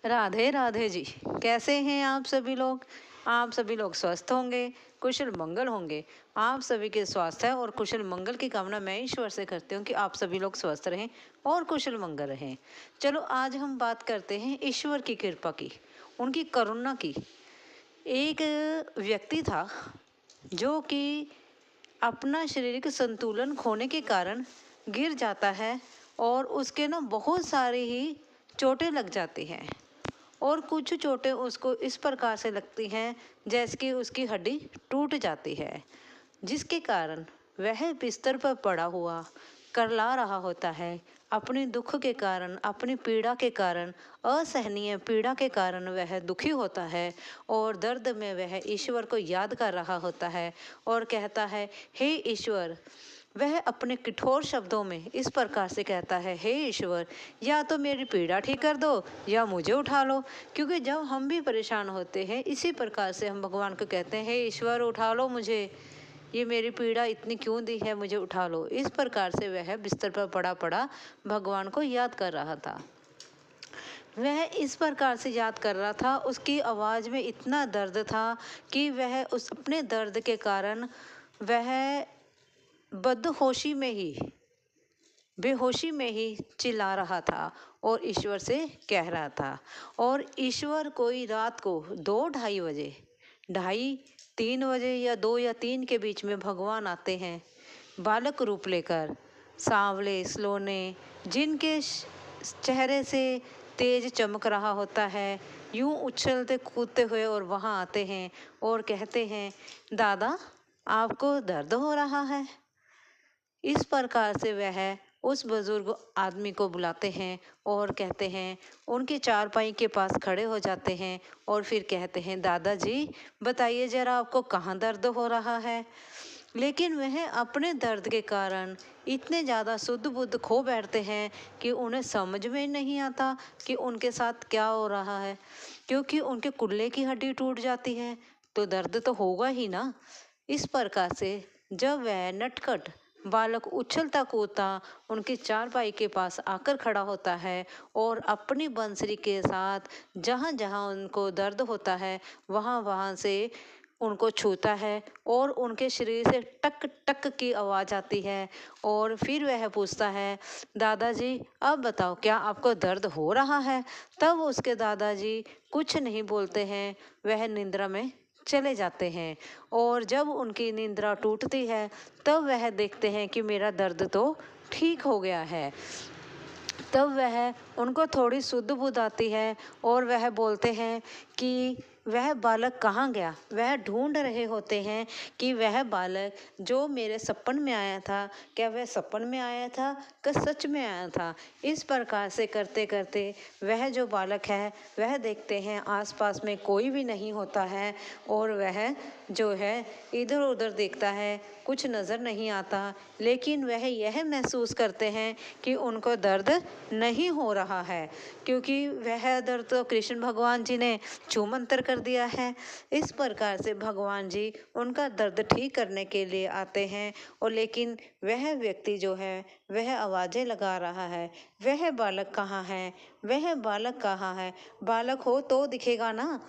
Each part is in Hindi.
राधे राधे जी। कैसे हैं आप सभी लोग? आप सभी लोग स्वस्थ होंगे, कुशल मंगल होंगे। आप सभी के स्वास्थ्य और कुशल मंगल की कामना मैं ईश्वर से करती हूँ कि आप सभी लोग स्वस्थ रहें और कुशल मंगल रहें। चलो आज हम बात करते हैं ईश्वर की कृपा की, उनकी करुणा की। एक व्यक्ति था जो कि अपना शारीरिक संतुलन खोने के कारण गिर जाता है और उसके ना बहुत सारी ही चोटें लग जाती हैं। और कुछ चोटें उसको इस प्रकार से लगती हैं जैसे कि उसकी हड्डी टूट जाती है, जिसके कारण वह बिस्तर पर पड़ा हुआ करला रहा होता है। अपने दुख के कारण, अपनी पीड़ा के कारण, असहनीय पीड़ा के कारण वह दुखी होता है और दर्द में वह ईश्वर को याद कर रहा होता है और कहता है, हे ईश्वर। वह अपने कठोर शब्दों में इस प्रकार से कहता है, हे ईश्वर, या तो मेरी पीड़ा ठीक कर दो या मुझे उठा लो। क्योंकि जब हम भी परेशान होते हैं इसी प्रकार से हम भगवान को कहते हैं, हे ईश्वर उठा लो मुझे, ये मेरी पीड़ा इतनी क्यों दी है, मुझे उठा लो। इस प्रकार से वह बिस्तर पर पड़ा पड़ा भगवान को याद कर रहा था। वह इस प्रकार से याद कर रहा था, उसकी आवाज़ में इतना दर्द था कि वह उस अपने दर्द के कारण वह बदहोशी में ही, बेहोशी में ही चिल्ला रहा था और ईश्वर से कह रहा था। और ईश्वर कोई रात को 2-2:30 बजे, 2:30-3 बजे या 2 या 3 के बीच में भगवान आते हैं बालक रूप लेकर, सांवले सलोने, जिनके चेहरे से तेज चमक रहा होता है, यूं उछलते कूदते हुए और वहाँ आते हैं और कहते हैं, दादा आपको दर्द हो रहा है। इस प्रकार से वह उस बुजुर्ग आदमी को बुलाते हैं और कहते हैं, उनके चारपाई के पास खड़े हो जाते हैं और फिर कहते हैं, दादाजी बताइए जरा आपको कहाँ दर्द हो रहा है। लेकिन वह अपने दर्द के कारण इतने ज़्यादा शुद्ध बुद्ध खो बैठते हैं कि उन्हें समझ में नहीं आता कि उनके साथ क्या हो रहा है। क्योंकि उनके कुल्ले की हड्डी टूट जाती है तो दर्द तो होगा ही ना। इस प्रकार से जब वह नटखट बालक उछलता कूदता उनके चारपाई के पास आकर खड़ा होता है और अपनी बंसरी के साथ जहाँ जहाँ उनको दर्द होता है वहाँ वहाँ से उनको छूता है और उनके शरीर से टक टक की आवाज़ आती है। और फिर वह पूछता है, दादाजी अब बताओ क्या आपको दर्द हो रहा है। तब उसके दादाजी कुछ नहीं बोलते हैं, वह निंद्रा में चले जाते हैं। और जब उनकी निंद्रा टूटती है तब वह देखते हैं कि मेरा दर्द तो ठीक हो गया है। तब वह उनको थोड़ी शुद्ध बुद्ध आती है और वह बोलते हैं कि वह बालक कहाँ गया। वह ढूंढ रहे होते हैं कि वह बालक जो मेरे सपन में आया था, क्या वह सपन में आया था कि सच में आया था। इस प्रकार से करते करते वह जो बालक है वह देखते हैं आसपास में कोई भी नहीं होता है और वह जो है इधर उधर देखता है, कुछ नज़र नहीं आता। लेकिन वह यह महसूस करते हैं कि उनको दर्द नहीं हो रहा है, क्योंकि वह दर्द तो कृष्ण भगवान जी ने छू मंतर कर दिया है। इस प्रकार से भगवान जी उनका दर्द ठीक करने के लिए आते हैं। और लेकिन वह व्यक्ति जो है वह आवाज़ें लगा रहा है, वह बालक कहाँ है, वह बालक कहाँ है, बालक हो तो दिखेगा ना।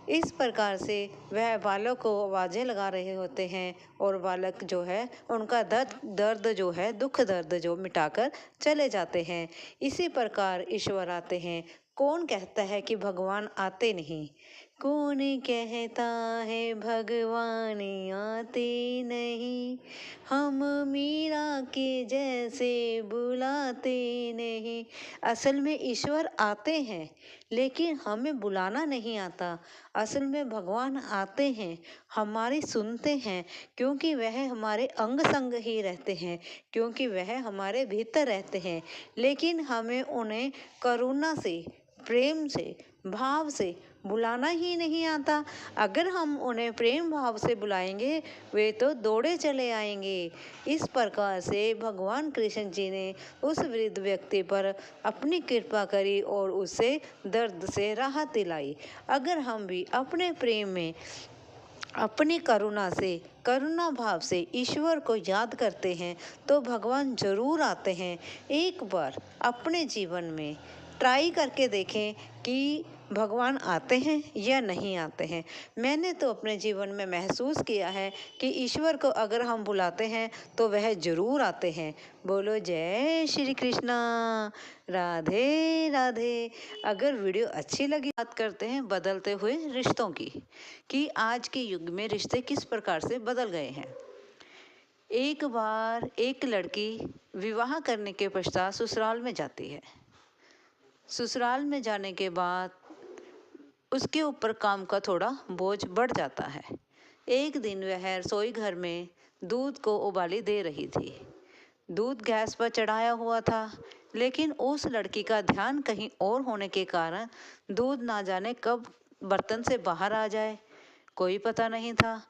इस प्रकार से वह बालक को आवाज़ें लगा रहे होते हैं और बालक जो है उनका दर्द जो है, दुख दर्द जो मिटाकर चले जाते हैं। इसी प्रकार ईश्वर आते हैं। कौन कहता है कि भगवान आते नहीं? कौन कहता है भगवान आते नहीं? हम मीरा के जैसे बुलाते नहीं। असल में ईश्वर आते हैं लेकिन हमें बुलाना नहीं आता। असल में भगवान आते हैं, हमारी सुनते हैं, क्योंकि वह हमारे अंग संग ही रहते हैं, क्योंकि वह हमारे भीतर रहते हैं। लेकिन हमें उन्हें करुणा से, प्रेम से, भाव से बुलाना ही नहीं आता। अगर हम उन्हें प्रेम भाव से बुलाएंगे वे तो दौड़े चले आएंगे। इस प्रकार से भगवान कृष्ण जी ने उस वृद्ध व्यक्ति पर अपनी कृपा करी और उसे दर्द से राहत दिलाई। अगर हम भी अपने प्रेम में, अपनी करुणा से, करुणा भाव से ईश्वर को याद करते हैं तो भगवान जरूर आते हैं। एक बार अपने जीवन में ट्राई करके देखें कि भगवान आते हैं या नहीं आते हैं। मैंने तो अपने जीवन में महसूस किया है कि ईश्वर को अगर हम बुलाते हैं तो वह ज़रूर आते हैं। बोलो जय श्री कृष्णा, राधे राधे। अगर वीडियो अच्छी लगी, बात करते हैं बदलते हुए रिश्तों की, कि आज के युग में रिश्ते किस प्रकार से बदल गए हैं। एक बार एक लड़की विवाह करने के पश्चात ससुराल में जाती है। ससुराल में जाने के बाद उसके ऊपर काम का थोड़ा बोझ बढ़ जाता है। एक दिन वह रसोई घर में दूध को उबाली दे रही थी। दूध गैस पर चढ़ाया हुआ था, लेकिन उस लड़की का ध्यान कहीं और होने के कारण दूध ना जाने कब बर्तन से बाहर आ जाए, कोई पता नहीं था।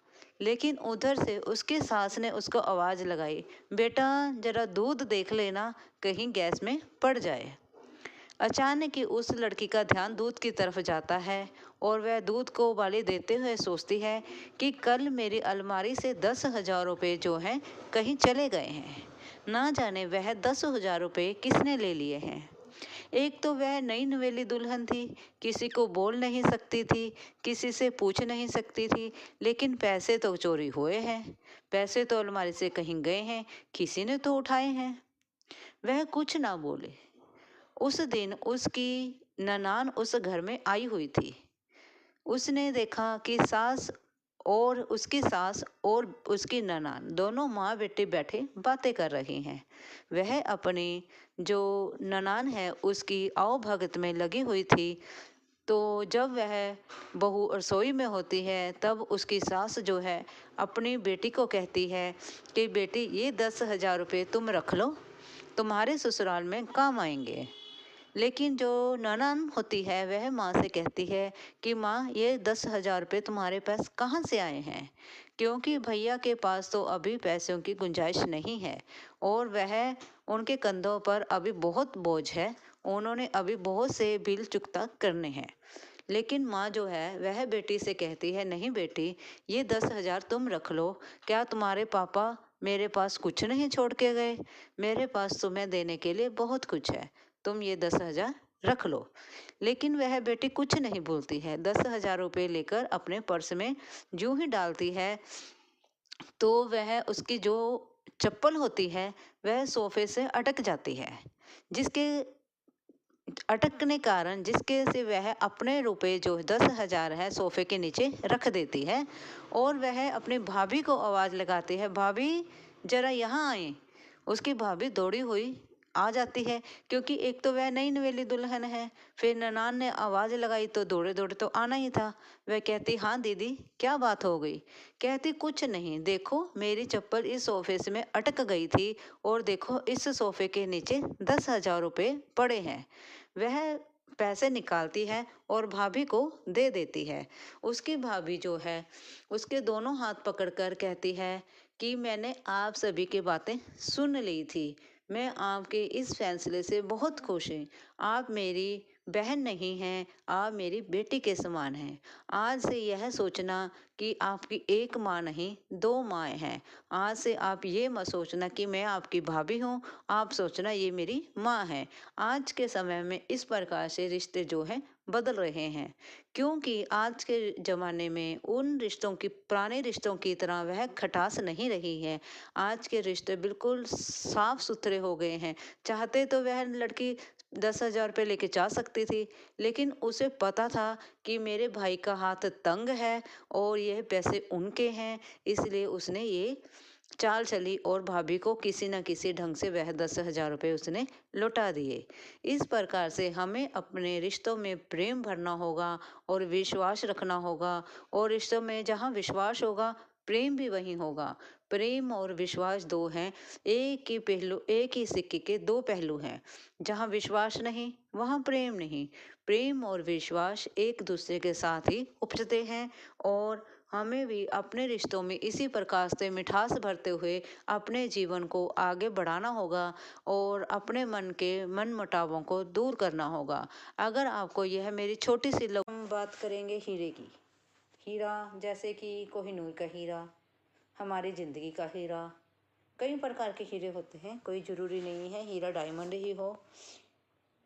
लेकिन उधर से उसकी सास ने उसको आवाज़ लगाई, बेटा जरा दूध देख लेना, कहीं गैस में पड़ जाए। अचानक ही उस लड़की का ध्यान दूध की तरफ जाता है और वह दूध को उबाली देते हुए सोचती है कि कल मेरी अलमारी से 10,000 रुपये जो हैं कहीं चले गए हैं। ना जाने वह 10,000 रुपये किसने ले लिए हैं। एक तो वह नई नवेली दुल्हन थी, किसी को बोल नहीं सकती थी, किसी से पूछ नहीं सकती थी, लेकिन पैसे तो चोरी हुए हैं, पैसे तो अलमारी से कहीं गए हैं, किसी ने तो उठाए हैं। वह कुछ ना बोले। उस दिन उसकी ननान उस घर में आई हुई थी। उसने देखा कि सास और उसकी ननान दोनों माँ बेटे बैठे बातें कर रही हैं। वह अपनी जो ननान है उसकी आवभगत में लगी हुई थी। तो जब वह बहू रसोई में होती है तब उसकी सास जो है अपनी बेटी को कहती है कि बेटी ये 10,000 रुपये तुम रख लो, तुम्हारे ससुराल में काम आएंगे। लेकिन जो ननद होती है वह माँ से कहती है कि माँ ये 10,000 रुपये तुम्हारे पास कहाँ से आए हैं, क्योंकि भैया के पास तो अभी पैसों की गुंजाइश नहीं है और वह उनके कंधों पर अभी बहुत बोझ है, उन्होंने अभी बहुत से बिल चुकता करने हैं। लेकिन माँ जो है वह बेटी से कहती है, नहीं बेटी ये 10,000 तुम रख लो, क्या तुम्हारे पापा मेरे पास कुछ नहीं छोड़ के गए, मेरे पास तुम्हें देने के लिए बहुत कुछ है, तुम ये 10,000 रख लो। लेकिन वह बेटी कुछ नहीं बोलती है, 10,000 रुपये लेकर अपने पर्स में जूं ही डालती है तो वह उसकी जो चप्पल होती है वह सोफे से अटक जाती है, जिसके अटकने कारण जिसके से वह अपने रुपए जो 10,000 है सोफे के नीचे रख देती है और वह अपनी भाभी को आवाज़ लगाती है, भाभी जरा यहाँ आए। उसकी भाभी दौड़ी हुई आ जाती है, क्योंकि एक तो वह नई नवेली दुल्हन है, फिर ननान ने आवाज़ लगाई तो दौड़े दौड़े तो आना ही था। वह कहती, हाँ दीदी क्या बात हो गई। कहती, कुछ नहीं, देखो मेरी चप्पल इस सोफे से में अटक गई थी और देखो इस सोफे के नीचे 10,000 रुपये पड़े हैं। वह पैसे निकालती है और भाभी को दे देती है। उसकी भाभी जो है उसके दोनों हाथ पकड़कर कहती है कि मैंने आप सभी की बातें सुन ली थी, मैं आपके इस फैसले से बहुत खुश हूँ। आप मेरी बहन नहीं हैं, आप मेरी बेटी के समान हैं। आज से यह सोचना कि आपकी एक माँ नहीं 2 माएँ हैं। आज से आप ये मत सोचना कि मैं आपकी भाभी हूँ, आप सोचना ये मेरी माँ है। आज के समय में इस प्रकार से रिश्ते जो हैं बदल रहे हैं, क्योंकि आज के ज़माने में उन रिश्तों की, पुराने रिश्तों की तरह वह खटास नहीं रही है। आज के रिश्ते बिल्कुल साफ सुथरे हो गए हैं। चाहते तो वह लड़की 10,000 रुपये लेके जा सकती थी, लेकिन उसे पता था कि मेरे भाई का हाथ तंग है और यह पैसे उनके हैं, इसलिए उसने ये चाल चली और भाभी को किसी न किसी ढंग से वह 10,000 रुपये उसने लौटा दिए। इस प्रकार से हमें अपने रिश्तों में प्रेम भरना होगा और विश्वास रखना होगा, और रिश्तों में जहाँ विश्वास होगा प्रेम भी वहीं होगा। प्रेम और विश्वास दो हैं, एक ही सिक्के के दो पहलू हैं। जहाँ विश्वास नहीं वहाँ प्रेम नहीं। प्रेम और विश्वास एक दूसरे के साथ ही उपजते हैं और हमें भी अपने रिश्तों में इसी प्रकार से मिठास भरते हुए अपने जीवन को आगे बढ़ाना होगा और अपने मन के मन मुटावों को दूर करना होगा। अगर आपको यह मेरी छोटी सी हम बात करेंगे हीरे की। हीरा जैसे कि कोहिनूर का हीरा, हमारी ज़िंदगी का हीरा। कई प्रकार के हीरे होते हैं, कोई ज़रूरी नहीं है हीरा डायमंड ही हो,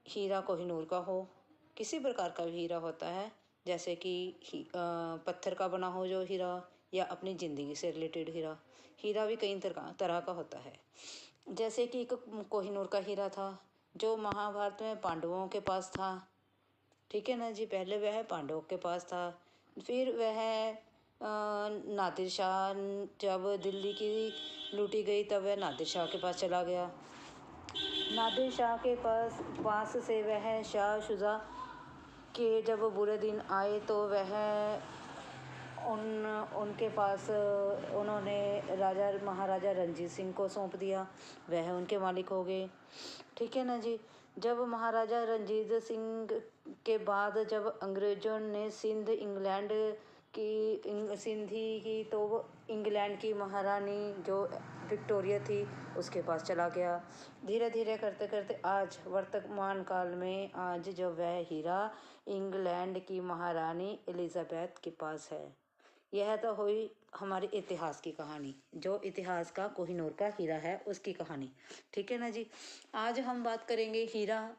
हीरा कोहिनूर का हो, किसी प्रकार का भी हीरा होता है, जैसे कि पत्थर का बना हो जो हीरा, या अपनी ज़िंदगी से रिलेटेड हीरा। हीरा भी कई तरह तरह का होता है। जैसे कि एक कोहिनूर का हीरा था जो महाभारत में पांडवों के पास था। ठीक है ना जी, पहले वह पांडवों के पास था, फिर वह नादिर शाह, जब दिल्ली की लूटी गई तब वह नादिर शाह के पास चला गया। नादिर शाह के पास से वह शाह शुजा के जब बुरे दिन आए तो वह उनके पास उन्होंने राजा महाराजा रणजीत सिंह को सौंप दिया, वह उनके मालिक हो गए। ठीक है ना जी। जब महाराजा रणजीत सिंह के बाद जब अंग्रेज़ों ने सिंधी की, तो वो इंग्लैंड की महारानी जो विक्टोरिया थी उसके पास चला गया। धीरे धीरे करते करते आज वर्तमान काल में आज जो वह हीरा इंग्लैंड की महारानी एलिजाबेथ के पास है। यह तो हुई हमारे इतिहास की कहानी, जो इतिहास का कोहिनूर का हीरा है उसकी कहानी। ठीक है ना जी। आज हम बात करेंगे हीरा।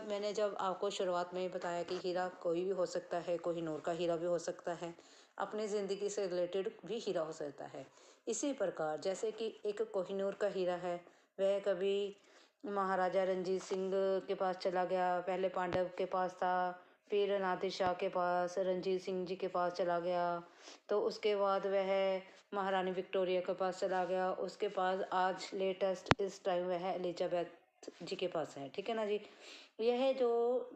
मैंने जब आपको शुरुआत में ही बताया कि हीरा कोई भी हो सकता है, कोहिनूर का हीरा भी हो सकता है, अपनी ज़िंदगी से रिलेटेड भी हीरा हो सकता है। इसी प्रकार जैसे कि एक कोहिनूर का हीरा है, वह कभी महाराजा रंजीत सिंह के पास चला गया, पहले पांडव के पास था, फिर नादिर शाह के पास, रणजीत सिंह जी के पास चला गया, तो उसके बाद वह महारानी विक्टोरिया के पास चला गया, उसके पास आज लेटेस्ट इस टाइम वह एलिजाबेथ जी के पास है। ठीक है ना जी। यह जो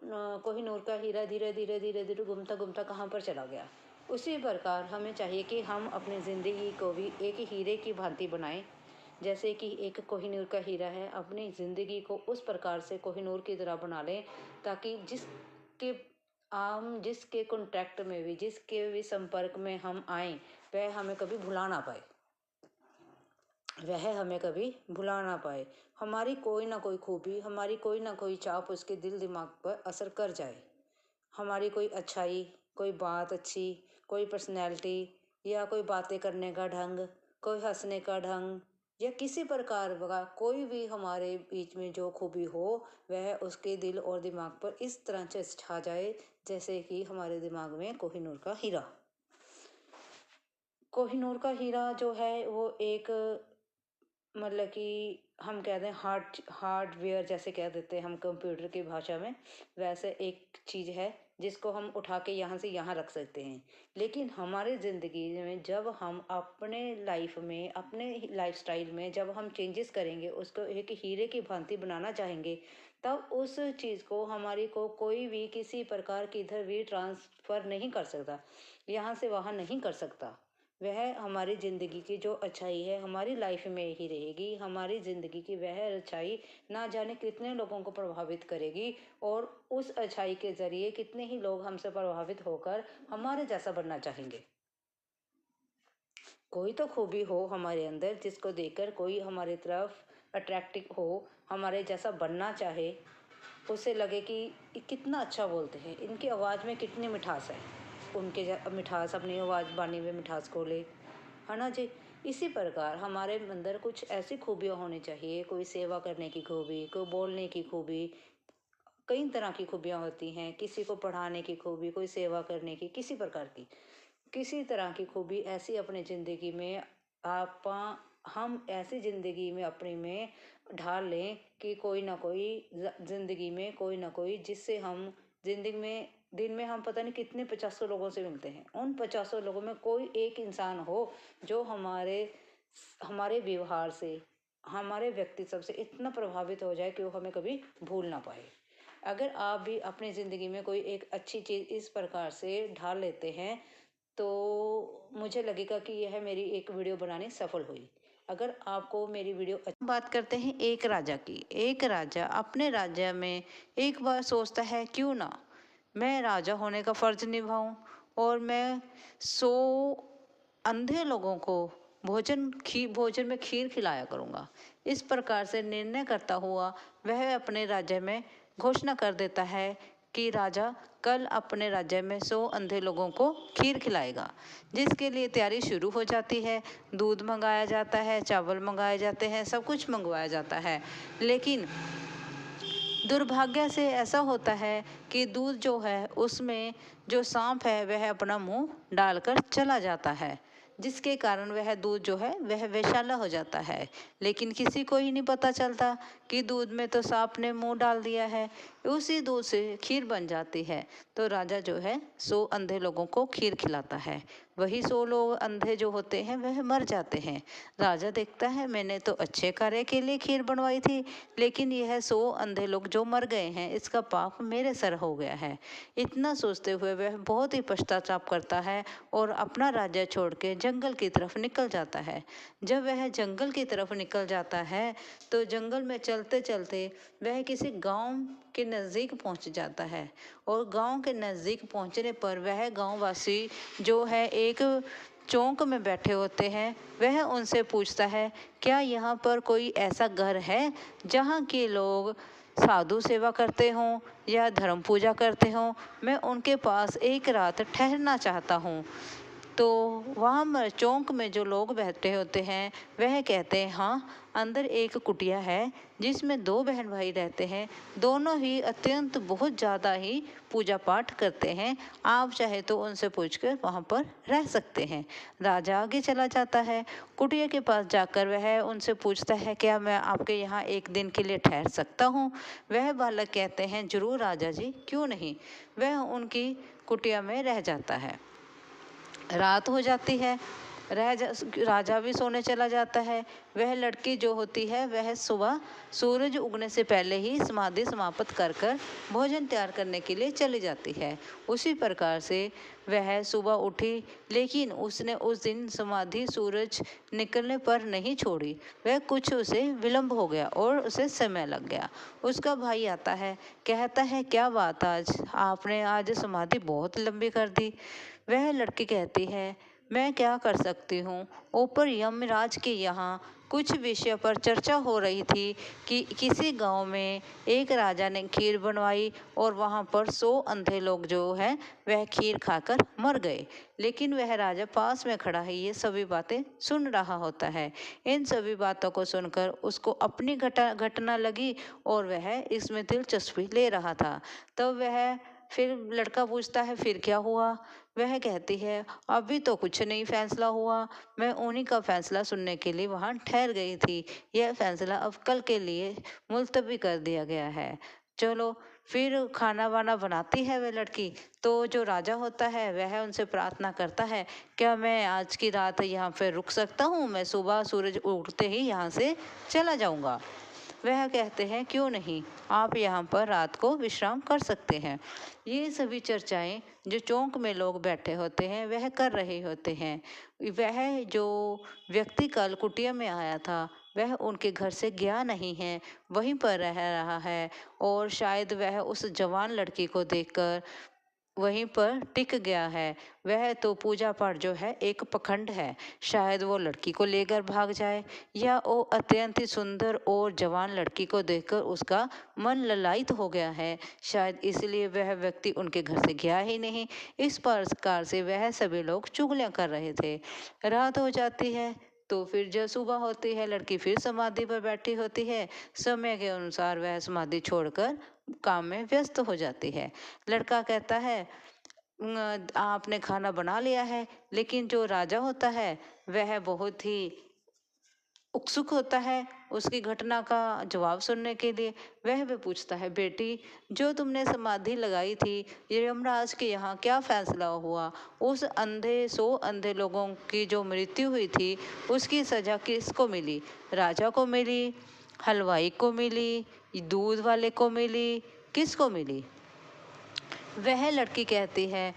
कोहिनूर का हीरा धीरे धीरे धीरे धीरे घूमता घूमता कहाँ पर चला गया। उसी प्रकार हमें चाहिए कि हम अपनी ज़िंदगी को भी एक हीरे की भांति बनाएं। जैसे कि एक कोहिनूर का हीरा है, अपनी ज़िंदगी को उस प्रकार से कोहिनूर की तरह बना लें ताकि जिसके कॉन्टैक्ट में भी, जिसके भी संपर्क में हम आए, वह हमें कभी भुला ना पाए, हमारी कोई ना कोई खूबी, हमारी कोई ना कोई चाप उसके दिल दिमाग पर असर कर जाए। हमारी कोई अच्छाई, कोई बात अच्छी, कोई पर्सनैलिटी, या कोई बातें करने का ढंग, कोई हंसने का ढंग, या किसी प्रकार का कोई भी हमारे बीच में जो खूबी हो, वह उसके दिल और दिमाग पर इस तरह से छा जाए जैसे कि हमारे दिमाग में कोहिनूर का हीरा। कोहिनूर का हीरा जो है वो एक, मतलब कि हम कहते हैं हार्डवेयर जैसे कह देते हैं हम कंप्यूटर की भाषा में, वैसे एक चीज़ है जिसको हम उठा के यहाँ से यहाँ रख सकते हैं। लेकिन हमारे ज़िंदगी में जब हम अपने लाइफ में, अपने लाइफस्टाइल में जब हम चेंजेस करेंगे, उसको एक हीरे की भांति बनाना चाहेंगे, तब उस चीज़ को हमारी को कोई भी किसी प्रकार की इधर भी ट्रांसफ़र नहीं कर सकता, यहाँ से वहाँ नहीं कर सकता। वह हमारी ज़िंदगी की जो अच्छाई है हमारी लाइफ में ही रहेगी। हमारी ज़िंदगी की वह अच्छाई ना जाने कितने लोगों को प्रभावित करेगी, और उस अच्छाई के ज़रिए कितने ही लोग हमसे प्रभावित होकर हमारे जैसा बनना चाहेंगे। कोई तो खूबी हो हमारे अंदर जिसको देखकर कोई हमारी तरफ अट्रैक्टिव हो, हमारे जैसा बनना चाहे, उसे लगे कि ये कितना अच्छा बोलते हैं, इनकी आवाज़ में कितनी मिठास है, उनके मिठास अपनी आवाज़ बानी में मिठास को ले, है ना जी। इसी प्रकार हमारे अंदर कुछ ऐसी खूबियाँ होनी चाहिए, कोई सेवा करने की खूबी, कोई बोलने की खूबी, कई तरह की खूबियाँ होती हैं, किसी को पढ़ाने की खूबी, कोई सेवा करने की, किसी प्रकार की किसी तरह की खूबी ऐसी अपनी ज़िंदगी में हम ऐसी ज़िंदगी में अपनी में ढाल लें कि कोई ना कोई ज़िंदगी में कोई ना कोई, जिससे हम ज़िंदगी में दिन में हम पता नहीं कितने 50 लोगों से मिलते हैं, उन 50 लोगों में कोई एक इंसान हो जो हमारे व्यवहार से, हमारे व्यक्तित्व से इतना प्रभावित हो जाए कि वो हमें कभी भूल ना पाए। अगर आप भी अपनी ज़िंदगी में कोई एक अच्छी चीज़ इस प्रकार से ढाल लेते हैं तो मुझे लगेगा कि यह मेरी एक वीडियो बनानी सफल हुई। अगर आपको मेरी वीडियो बात करते हैं एक राजा की। एक राजा अपने राज्य में एक बार सोचता है, क्यों ना मैं राजा होने का फर्ज निभाऊं और मैं 100 अंधे लोगों को भोजन में खीर खिलाया करूंगा। इस प्रकार से निर्णय करता हुआ वह अपने राज्य में घोषणा कर देता है कि राजा कल अपने राज्य में 100 अंधे लोगों को खीर खिलाएगा, जिसके लिए तैयारी शुरू हो जाती है। दूध मंगाया जाता है, चावल मंगाए जाते हैं, सब कुछ मंगवाया जाता है। लेकिन दुर्भाग्य से ऐसा होता है कि दूध जो है उसमें जो सांप है वह अपना मुंह डालकर चला जाता है, जिसके कारण वह दूध जो है वह विषैला हो जाता है। लेकिन किसी को ही नहीं पता चलता कि दूध में तो सांप ने मुंह डाल दिया है। उसी दूध से खीर बन जाती है। तो राजा जो है 100 अंधे लोगों को खीर खिलाता है। वही 100 लोग अंधे जो होते हैं वह मर जाते हैं। राजा देखता है मैंने तो अच्छे कार्य के लिए खीर बनवाई थी, लेकिन यह 100 अंधे लोग जो मर गए हैं इसका पाप मेरे सर हो गया है। इतना सोचते हुए वह बहुत ही पश्चाताप करता है और अपना राज्य छोड़ के जंगल की तरफ निकल जाता है। जब वह जंगल की तरफ निकल जाता है तो जंगल में चलते चलते वह किसी गांव के नज़दीक पहुंच जाता है। और गांव के नज़दीक पहुंचने पर वह गांववासी जो है एक चौक में बैठे होते हैं, वह उनसे पूछता है क्या यहाँ पर कोई ऐसा घर है जहाँ के लोग साधु सेवा करते हों या धर्म पूजा करते हों। मैं उनके पास एक रात ठहरना चाहता हूँ। तो वहाँ चौक में जो लोग बैठे होते हैं वह कहते हैं हाँ, अंदर एक कुटिया है जिसमें 2 बहन भाई रहते हैं। दोनों ही अत्यंत बहुत ज़्यादा ही पूजा पाठ करते हैं। आप चाहे तो उनसे पूछकर वहाँ पर रह सकते हैं। राजा आगे चला जाता है। कुटिया के पास जाकर वह उनसे पूछता है क्या मैं आपके यहाँ एक दिन के लिए ठहर सकता हूँ। वह बालक कहते हैं जरूर राजा जी, क्यों नहीं। वह उनकी कुटिया में रह जाता है। रात हो जाती है। राजा भी सोने चला जाता है। वह लड़की जो होती है वह सुबह सूरज उगने से पहले ही समाधि समाप्त कर कर भोजन तैयार करने के लिए चली जाती है। उसी प्रकार से वह सुबह उठी, लेकिन उसने उस दिन समाधि सूरज निकलने पर नहीं छोड़ी। वह कुछ उसे विलंब हो गया और उसे समय लग गया। उसका भाई आता है, कहता है क्या बात, आज आपने आज समाधि बहुत लंबी कर दी। वह लड़की कहती है मैं क्या कर सकती हूँ, ऊपर यमराज के यहाँ कुछ विषय पर चर्चा हो रही थी कि किसी गांव में एक राजा ने खीर बनवाई और वहां पर 100 अंधे लोग जो है वह खीर खाकर मर गए। लेकिन वह राजा पास में खड़ा है, ये सभी बातें सुन रहा होता है। इन सभी बातों को सुनकर उसको अपनी घटना लगी और वह इसमें दिलचस्पी ले रहा था। तब वह फिर लड़का पूछता है फिर क्या हुआ। वह कहती है अभी तो कुछ नहीं फैसला हुआ, मैं उन्हीं का फैसला सुनने के लिए वहां ठहर गई थी। यह फैसला अब कल के लिए मुलतवी कर दिया गया है। चलो फिर खाना वाना बनाती है वह लड़की। तो जो राजा होता है वह उनसे प्रार्थना करता है क्या मैं आज की रात यहाँ पर रुक सकता हूँ, मैं सुबह सूरज उगते ही यहाँ से चला जाऊँगा। वह कहते हैं क्यों नहीं, आप यहाँ पर रात को विश्राम कर सकते हैं। ये सभी चर्चाएं जो चौक में लोग बैठे होते हैं वह कर रहे होते हैं। वह जो व्यक्ति कल कुटिया में आया था वह उनके घर से गया नहीं है, वहीं पर रह रहा है और शायद वह उस जवान लड़की को देखकर वहीं पर टिक गया है। वह तो पूजा पाठ जो है एक पखंड है, शायद वो लड़की को लेकर भाग जाए या वो अत्यंत ही सुंदर और जवान लड़की को देखकर उसका मन ललायित हो गया है, शायद इसलिए वह व्यक्ति उनके घर से गया ही नहीं। इस प्रकार से वह सभी लोग चुगलियां कर रहे थे। रात हो जाती है तो फिर जब सुबह होती है लड़की फिर समाधि पर बैठी होती है। समय के अनुसार वह समाधि छोड़कर काम में व्यस्त हो जाती है। लड़का कहता है आपने खाना बना लिया है। लेकिन जो राजा होता है वह बहुत ही उत्सुक होता है उसकी घटना का जवाब सुनने के लिए। वह भी पूछता है बेटी, जो तुमने समाधि लगाई थी यमराज के यहाँ क्या फैसला हुआ। उस 100 अंधे लोगों की जो मृत्यु हुई थी उसकी सजा किसको मिली, राजा को मिली, हलवाई को मिली, दूध वाले को मिली, किसको मिली। वह लड़की कहती है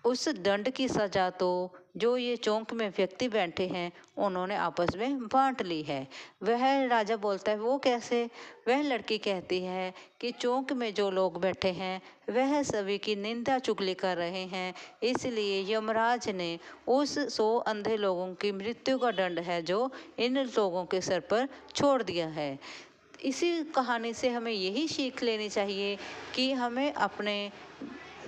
उस दंड की सजा तो जो ये चौक में व्यक्ति बैठे हैं उन्होंने आपस में बांट ली है। वह राजा बोलता है वो कैसे। वह लड़की कहती है कि चौक में जो लोग बैठे हैं वह सभी की निंदा चुगली कर रहे हैं, इसलिए यमराज ने उस 100 अंधे लोगों की मृत्यु का दंड है जो इन लोगों के सर पर छोड़ दिया है। इसी कहानी से हमें यही सीख लेनी चाहिए कि हमें अपने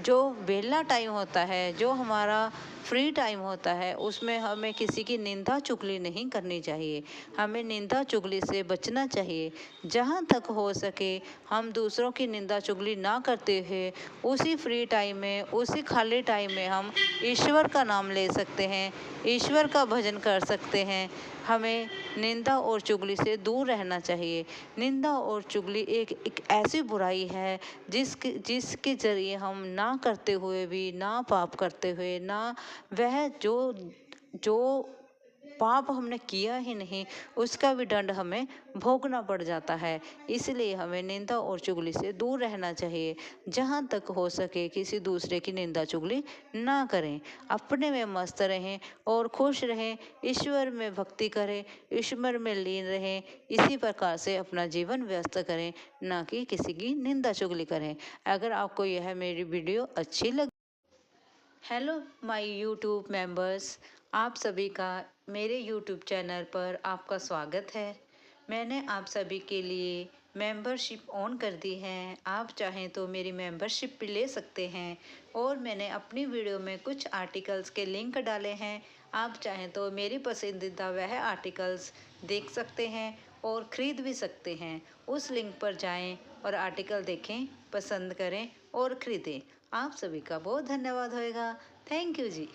जो वेला टाइम होता है, जो हमारा फ्री टाइम होता है, उसमें हमें किसी की निंदा चुगली नहीं करनी चाहिए। हमें निंदा चुगली से बचना चाहिए। जहाँ तक हो सके हम दूसरों की निंदा चुगली ना करते हुए उसी फ्री टाइम में, उसी खाली टाइम में हम ईश्वर का नाम ले सकते हैं, ईश्वर का भजन कर सकते हैं। हमें निंदा और चुगली से दूर रहना चाहिए। निंदा और चुगली एक ऐसी बुराई है जिसके ज़रिए हम ना करते हुए भी, ना पाप करते हुए, ना वह जो पाप हमने किया ही नहीं, उसका भी दंड हमें भोगना पड़ जाता है। इसलिए हमें निंदा और चुगली से दूर रहना चाहिए। जहाँ तक हो सके किसी दूसरे की निंदा चुगली ना करें। अपने में मस्त रहें और खुश रहें, ईश्वर में भक्ति करें, ईश्वर में लीन रहें। इसी प्रकार से अपना जीवन व्यस्त करें, ना कि किसी की निंदा चुगली करें। अगर आपको यह मेरी वीडियो अच्छी लगी, हेलो माय यूट्यूब मेंबर्स, आप सभी का मेरे यूट्यूब चैनल पर आपका स्वागत है। मैंने आप सभी के लिए मेंबरशिप ऑन कर दी है। आप चाहें तो मेरी मेंबरशिप भी ले सकते हैं। और मैंने अपनी वीडियो में कुछ आर्टिकल्स के लिंक डाले हैं। आप चाहें तो मेरी पसंदीदा वह आर्टिकल्स देख सकते हैं और ख़रीद भी सकते हैं। उस लिंक पर जाएं और आर्टिकल देखें, पसंद करें और ख़रीदें। आप सभी का बहुत धन्यवाद होएगा। Thank you ji.